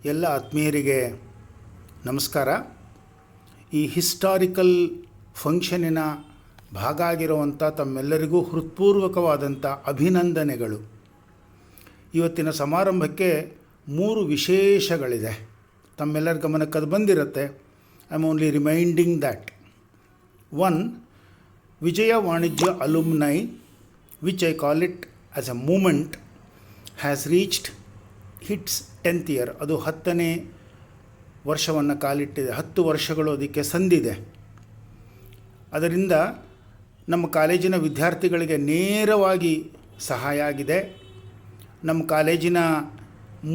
ಎಲ್ಲ ಆತ್ಮೀಯರಿಗೆ ನಮಸ್ಕಾರ. ಈ ಹಿಸ್ಟಾರಿಕಲ್ ಫಂಕ್ಷನಿನ ಭಾಗ ಆಗಿರುವಂಥ ತಮ್ಮೆಲ್ಲರಿಗೂ ಹೃತ್ಪೂರ್ವಕವಾದಂಥ ಅಭಿನಂದನೆಗಳು. ಇವತ್ತಿನ ಸಮಾರಂಭಕ್ಕೆ 3 ವಿಶೇಷಗಳಿದೆ. ತಮ್ಮೆಲ್ಲರ ಗಮನಕ್ಕೆ ಅದು ಬಂದಿರುತ್ತೆ. I am only reminding that. 1, Vijaya Vanijya alumni, which I call it as a movement, has reached its 10th year. ಅದು 10ನೇ ವರ್ಷವನ್ನು ಕಾಲಿಟ್ಟಿದೆ. 10 ವರ್ಷಗಳು ಅದಕ್ಕೆ ಸಂದಿದೆ. ಅದರಿಂದ ನಮ್ಮ ಕಾಲೇಜಿನ ವಿದ್ಯಾರ್ಥಿಗಳಿಗೆ ನೇರವಾಗಿ ಸಹಾಯ ಆಗಿದೆ. ನಮ್ಮ ಕಾಲೇಜಿನ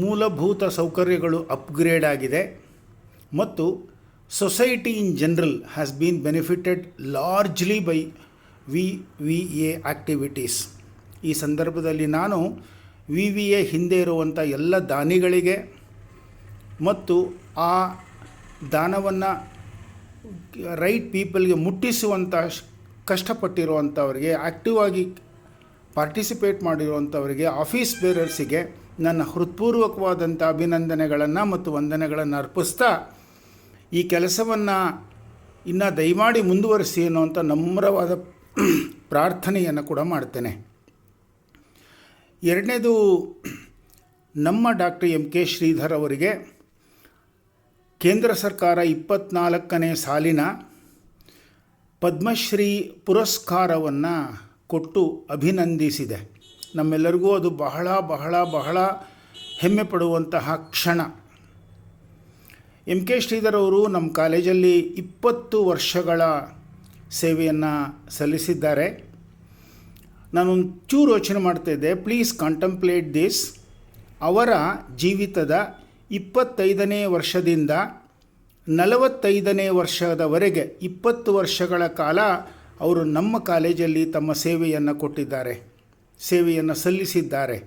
ಮೂಲಭೂತ ಸೌಕರ್ಯಗಳು ಅಪ್ಗ್ರೇಡ್ ಆಗಿದೆ ಮತ್ತು society in general has been benefited largely by VVA activities. ಈ ಸಂದರ್ಭದಲ್ಲಿ ನಾನು VVA ಹಿಂದೆ ಇರುವಂಥ ಎಲ್ಲ ದಾನಿಗಳಿಗೆ ಮತ್ತು ಆ ದಾನವನ್ನು ರೈಟ್ ಪೀಪಲ್ಗೆ ಮುಟ್ಟಿಸುವಂಥ ಕಷ್ಟಪಟ್ಟಿರುವಂಥವರಿಗೆ, ಆ್ಯಕ್ಟಿವ್ ಆಗಿ ಪಾರ್ಟಿಸಿಪೇಟ್ ಮಾಡಿರುವಂಥವರಿಗೆ, ಆಫೀಸ್ ಬೇರರ್ಸಿಗೆ ನನ್ನ ಹೃತ್ಪೂರ್ವಕವಾದಂಥ ಅಭಿನಂದನೆಗಳನ್ನು ಮತ್ತು ವಂದನೆಗಳನ್ನು ಅರ್ಪಿಸ್ತಾ ಈ ಕೆಲಸವನ್ನು ಇನ್ನೂ ದಯಮಾಡಿ ಮುಂದುವರಿಸಿ ಅನ್ನುವಂಥ ನಮ್ರವಾದ ಪ್ರಾರ್ಥನೆಯನ್ನು ಕೂಡ ಮಾಡ್ತೇನೆ. ಎರಡನೇದು, ನಮ್ಮ ಡಾಕ್ಟರ್ MK ಶ್ರೀಧರ್ ಅವರಿಗೆ ಕೇಂದ್ರ ಸರ್ಕಾರ 24ನೇ ಸಾಲಿನ ಪದ್ಮಶ್ರೀ ಪುರಸ್ಕಾರವನ್ನು ಕೊಟ್ಟು ಅಭಿನಂದಿಸಿದೆ. ನಮ್ಮೆಲ್ಲರಿಗೂ ಅದು ಬಹಳ ಬಹಳ ಬಹಳ ಹೆಮ್ಮೆ ಪಡುವಂತಹ ಕ್ಷಣ. MK ಶ್ರೀಧರ್ ಅವರು ನಮ್ಮ ಕಾಲೇಜಲ್ಲಿ 20 ವರ್ಷಗಳ ಸೇವೆಯನ್ನು ಸಲ್ಲಿಸಿದ್ದಾರೆ. ನಾನೊಂದು ಚೂರು ಯೋಚನೆ ಮಾಡ್ತಾಯಿದ್ದೆ, ಪ್ಲೀಸ್ ಕಾಂಟಂಪ್ಲೇಟ್ ದಿಸ್. ಅವರ ಜೀವಿತದ 25ನೇ ವರ್ಷದಿಂದ 45ನೇ ವರ್ಷದವರೆಗೆ 20 ವರ್ಷಗಳ ಕಾಲ ಅವರು ನಮ್ಮ ಕಾಲೇಜಲ್ಲಿ ತಮ್ಮ ಸೇವೆಯನ್ನು ಕೊಟ್ಟಿದ್ದಾರೆ, ಸೇವೆಯನ್ನು ಸಲ್ಲಿಸಿದ್ದಾರೆ.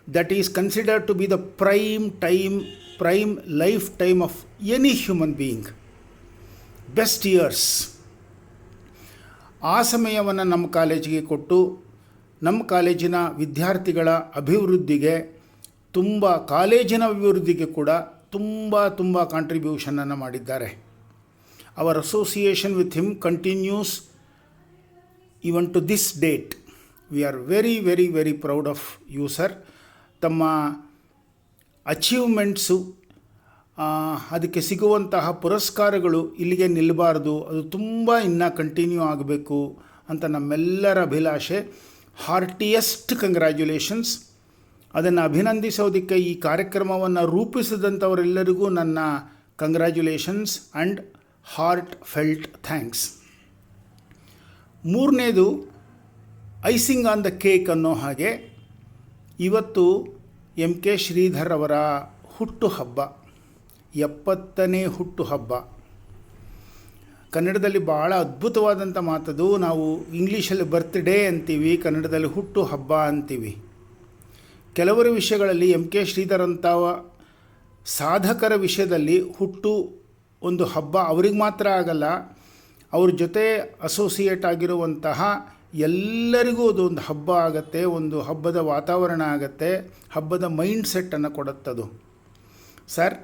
That is considered to be the prime life time of any human being, best years. ಆ ಸಮಯವನ್ನು ನಮ್ಮ ಕಾಲೇಜಿಗೆ ಕೊಟ್ಟು ನಮ್ಮ ಕಾಲೇಜಿನ ವಿದ್ಯಾರ್ಥಿಗಳ ಅಭಿವೃದ್ಧಿಗೆ, ಕಾಲೇಜಿನ ಅಭಿವೃದ್ಧಿಗೆ ಕೂಡ ತುಂಬ ಕಾಂಟ್ರಿಬ್ಯೂಷನನ್ನು ಮಾಡಿದ್ದಾರೆ. Our association with him continues even to this date. We are very very very proud of you sir. ತಮ್ಮ ಅಚೀವ್ಮೆಂಟ್ಸು, ಅದಕ್ಕೆ ಸಿಗುವಂತಹ ಪುರಸ್ಕಾರಗಳು ಇಲ್ಲಿಗೆ ನಿಲ್ಲಬಾರ್ದು, ಅದು ತುಂಬ ಇನ್ನೂ ಕಂಟಿನ್ಯೂ ಆಗಬೇಕು ಅಂತ ನಮ್ಮೆಲ್ಲರ ಅಭಿಲಾಷೆ. ಹಾರ್ಟಿಯೆಸ್ಟ್ ಕಂಗ್ರ್ಯಾಚುಲೇಷನ್ಸ್. ಅದನ್ನು ಅಭಿನಂದಿಸೋದಕ್ಕೆ ಈ ಕಾರ್ಯಕ್ರಮವನ್ನು ರೂಪಿಸಿದಂಥವರೆಲ್ಲರಿಗೂ ನನ್ನ congratulations and heart felt thanks. ಮೂರನೇದು, ಐಸಿಂಗ್ ಆನ್ ದ ಕೇಕ್ ಅನ್ನೋ ಹಾಗೆ ಇವತ್ತು MK ಶ್ರೀಧರ್ ಅವರ ಹುಟ್ಟುಹಬ್ಬ, 70ನೇ ಹುಟ್ಟುಹಬ್ಬ. ಕನ್ನಡದಲ್ಲಿ ಭಾಳ ಅದ್ಭುತವಾದಂಥ ಮಾತದು. ನಾವು ಇಂಗ್ಲೀಷಲ್ಲಿ ಬರ್ತ್ಡೇ ಅಂತೀವಿ, ಕನ್ನಡದಲ್ಲಿ ಹುಟ್ಟು ಹಬ್ಬ ಅಂತೀವಿ. ಕೆಲವರ ವಿಷಯಗಳಲ್ಲಿ MK ಶ್ರೀಧರ್ ಅಂತ ಸಾಧಕರ ವಿಷಯದಲ್ಲಿ ಹುಟ್ಟು ಒಂದು ಹಬ್ಬ ಅವ್ರಿಗೆ ಮಾತ್ರ ಆಗಲ್ಲ, ಅವ್ರ ಜೊತೆ ಅಸೋಸಿಯೇಟ್ ಆಗಿರುವಂತಹ ಎಲ್ಲರಿಗೂ ಅದೊಂದು ಹಬ್ಬ ಆಗುತ್ತೆ, ಒಂದು ಹಬ್ಬದ ವಾತಾವರಣ ಆಗುತ್ತೆ, ಹಬ್ಬದ ಮೈಂಡ್ ಸೆಟ್ಟನ್ನು ಕೊಡುತ್ತದು. ಸರ್,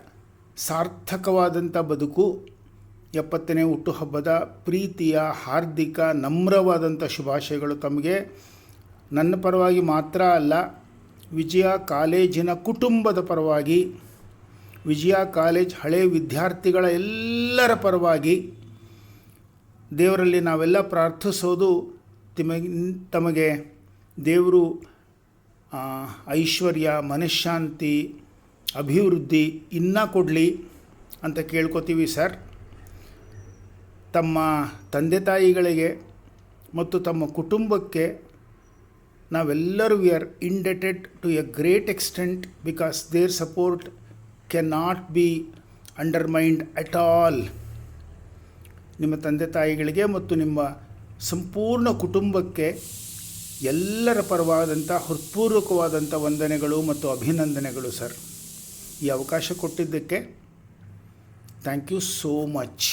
ಸಾರ್ಥಕವಾದಂಥ ಬದುಕು, 70ನೇ ಹುಟ್ಟುಹಬ್ಬದ ಪ್ರೀತಿಯ ಹಾರ್ದಿಕ ನಮ್ರವಾದಂಥ ಶುಭಾಶಯಗಳು ತಮಗೆ. ನನ್ನ ಪರವಾಗಿ ಮಾತ್ರ ಅಲ್ಲ, ವಿಜಯ ಕಾಲೇಜಿನ ಕುಟುಂಬದ ಪರವಾಗಿ, ವಿಜಯ ಕಾಲೇಜ್ ಹಳೆ ವಿದ್ಯಾರ್ಥಿಗಳ ಎಲ್ಲರ ಪರವಾಗಿ ದೇವರಲ್ಲಿ ನಾವೆಲ್ಲ ಪ್ರಾರ್ಥಿಸೋದು, ತಮಗೆ ದೇವರು ಐಶ್ವರ್ಯ, ಮನಃಶಾಂತಿ, ಅಭಿವೃದ್ಧಿ ಇನ್ನೂ ಕೊಡಲಿ ಅಂತ ಕೇಳ್ಕೊತೀವಿ ಸರ್. ತಮ್ಮ ತಂದೆ ತಾಯಿಗಳಿಗೆ ಮತ್ತು ತಮ್ಮ ಕುಟುಂಬಕ್ಕೆ ನಾವೆಲ್ಲರೂ we are indebted to a great extent because their support can not be undermined at all. ನಿಮ್ಮ ತಂದೆ ತಾಯಿಗಳಿಗೆ ಮತ್ತು ನಿಮ್ಮ ಸಂಪೂರ್ಣ ಕುಟುಂಬಕ್ಕೆ ಎಲ್ಲರ ಪರವಾದಂಥ ಹೃತ್ಪೂರ್ವಕವಾದಂಥ ವಂದನೆಗಳು ಮತ್ತು ಅಭಿನಂದನೆಗಳು ಸರ್. ಈ ಅವಕಾಶ ಕೊಟ್ಟಿದ್ದಕ್ಕೆ ಥ್ಯಾಂಕ್ ಯು ಸೋ ಮಚ್.